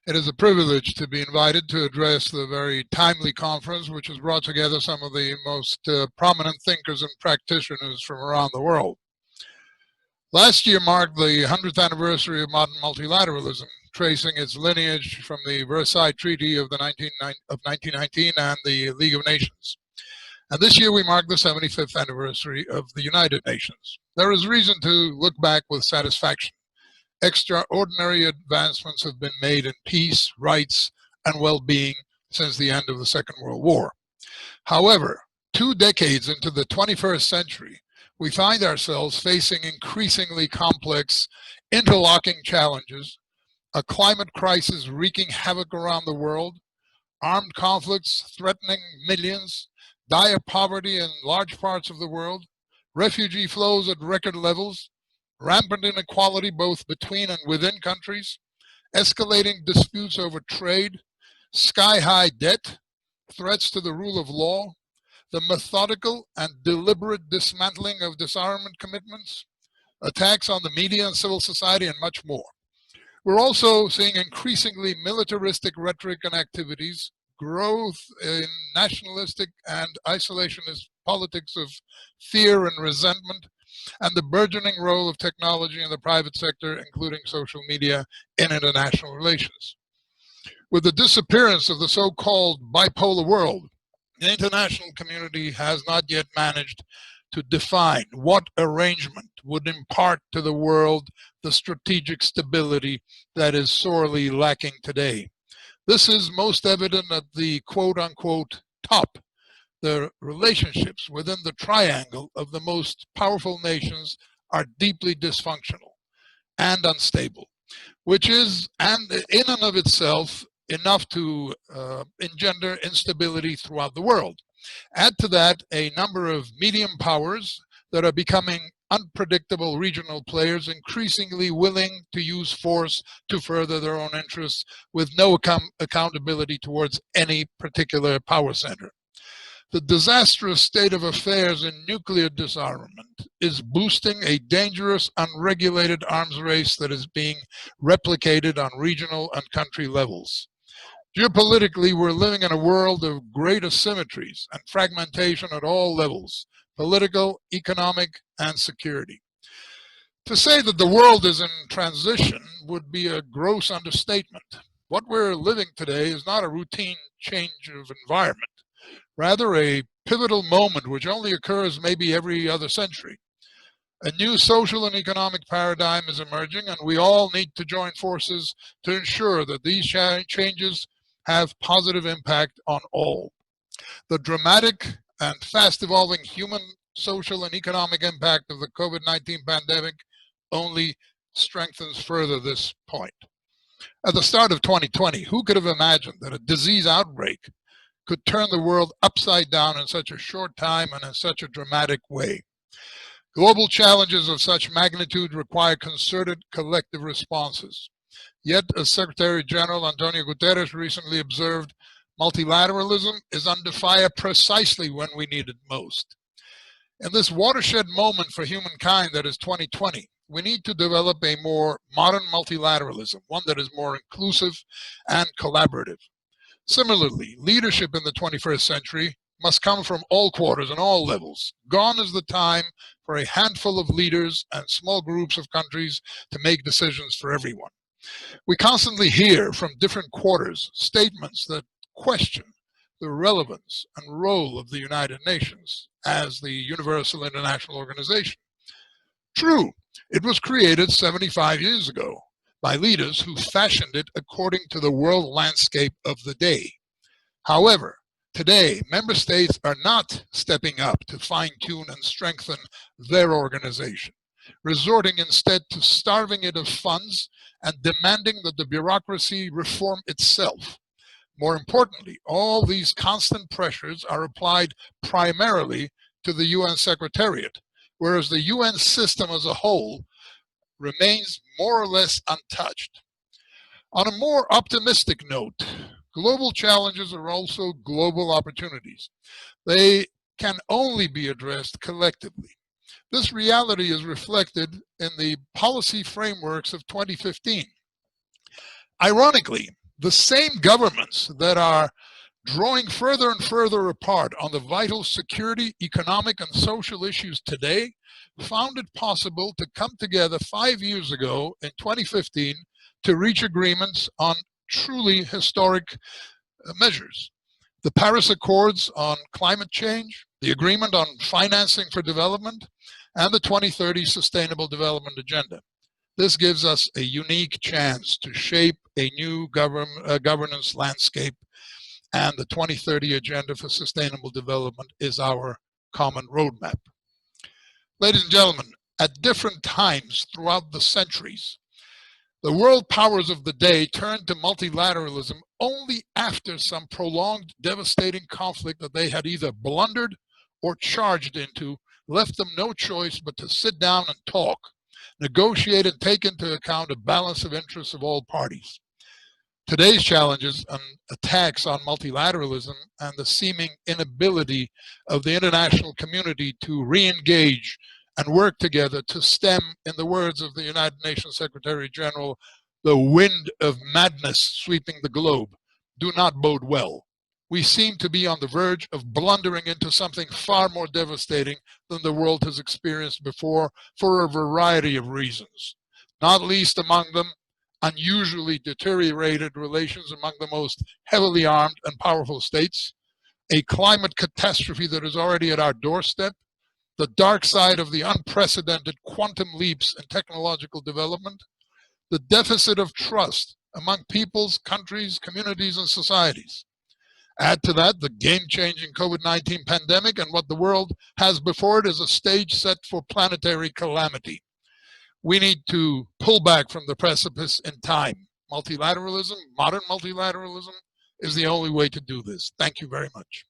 It is a privilege to be invited to address the very timely conference, which has brought together some of the most prominent thinkers and practitioners from around the world. Last year marked the 100th anniversary of modern multilateralism, tracing its lineage from the Versailles Treaty of 1919 and the League of Nations. And this year we mark the 75th anniversary of the United Nations. There is reason to look back with satisfaction. Extraordinary advancements have been made in peace, rights, and well-being since the end of the Second World War. However, 2 decades into the 21st century, we find ourselves facing increasingly complex, interlocking challenges, a climate crisis wreaking havoc around the world, armed conflicts threatening millions, dire poverty in large parts of the world, refugee flows at record levels, rampant inequality both between and within countries, escalating disputes over trade, sky-high debt, threats to the rule of law, the methodical and deliberate dismantling of disarmament commitments, attacks on the media and civil society, and much more. We're also seeing increasingly militaristic rhetoric and activities, growth in nationalistic and isolationist politics of fear and resentment, and the burgeoning role of technology in the private sector, including social media, in international relations. With the disappearance of the so-called bipolar world, the international community has not yet managed to define what arrangement would impart to the world the strategic stability that is sorely lacking today. This is most evident at the quote-unquote top. The relationships within the triangle of the most powerful nations are deeply dysfunctional and unstable, which is, and in and of itself, enough to engender instability throughout the world. Add to that a number of medium powers that are becoming unpredictable regional players, increasingly willing to use force to further their own interests with no accountability towards any particular power center. The disastrous state of affairs in nuclear disarmament is boosting a dangerous, unregulated arms race that is being replicated on regional and country levels. Geopolitically, we're living in a world of great asymmetries and fragmentation at all levels: political, economic, and security. To say that the world is in transition would be a gross understatement. What we're living today is not a routine change of environment, rather a pivotal moment which only occurs maybe every other century. A new social and economic paradigm is emerging, and we all need to join forces to ensure that these changes have positive impact on all. The dramatic and fast-evolving human, social, and economic impact of the COVID-19 pandemic only strengthens further this point. At the start of 2020, who could have imagined that a disease outbreak could turn the world upside down in such a short time and in such a dramatic way? Global challenges of such magnitude require concerted collective responses. Yet, as Secretary General Antonio Guterres recently observed, multilateralism is under fire precisely when we need it most. In this watershed moment for humankind that is 2020, we need to develop a more modern multilateralism, one that is more inclusive and collaborative. Similarly, leadership in the 21st century must come from all quarters and all levels. Gone is the time for a handful of leaders and small groups of countries to make decisions for everyone. We constantly hear from different quarters statements that question the relevance and role of the United Nations as the universal international organization. True, it was created 75 years ago by leaders who fashioned it according to the world landscape of the day. However, today, member states are not stepping up to fine-tune and strengthen their organization, resorting instead to starving it of funds and demanding that the bureaucracy reform itself. More importantly, all these constant pressures are applied primarily to the UN Secretariat, whereas the UN system as a whole remains more or less untouched. On a more optimistic note, global challenges are also global opportunities. They can only be addressed collectively. This reality is reflected in the policy frameworks of 2015. Ironically, The same governments that are drawing further and further apart on the vital security, economic, and social issues today found it possible to come together 5 years ago in 2015 to reach agreements on truly historic measures. The Paris Accords on climate change, the Agreement on Financing for Development, and the 2030 Sustainable Development Agenda. This gives us a unique chance to shape a new governance landscape, and the 2030 Agenda for Sustainable Development is our common roadmap. Ladies and gentlemen, at different times throughout the centuries, the world powers of the day turned to multilateralism only after some prolonged, devastating conflict that they had either blundered or charged into left them no choice but to sit down and talk, negotiate, and take into account a balance of interests of all parties. Today's challenges and attacks on multilateralism and the seeming inability of the international community to re-engage and work together to stem, in the words of the United Nations Secretary General, the wind of madness sweeping the globe, do not bode well. We seem to be on the verge of blundering into something far more devastating than the world has experienced before for a variety of reasons, not least among them unusually deteriorated relations among the most heavily armed and powerful states, a climate catastrophe that is already at our doorstep, the dark side of the unprecedented quantum leaps in technological development, the deficit of trust among peoples, countries, communities, and societies. Add to that the game-changing COVID-19 pandemic, and what the world has before it is a stage set for planetary calamity. We need to pull back from the precipice in time. Multilateralism, modern multilateralism, is the only way to do this. Thank you very much.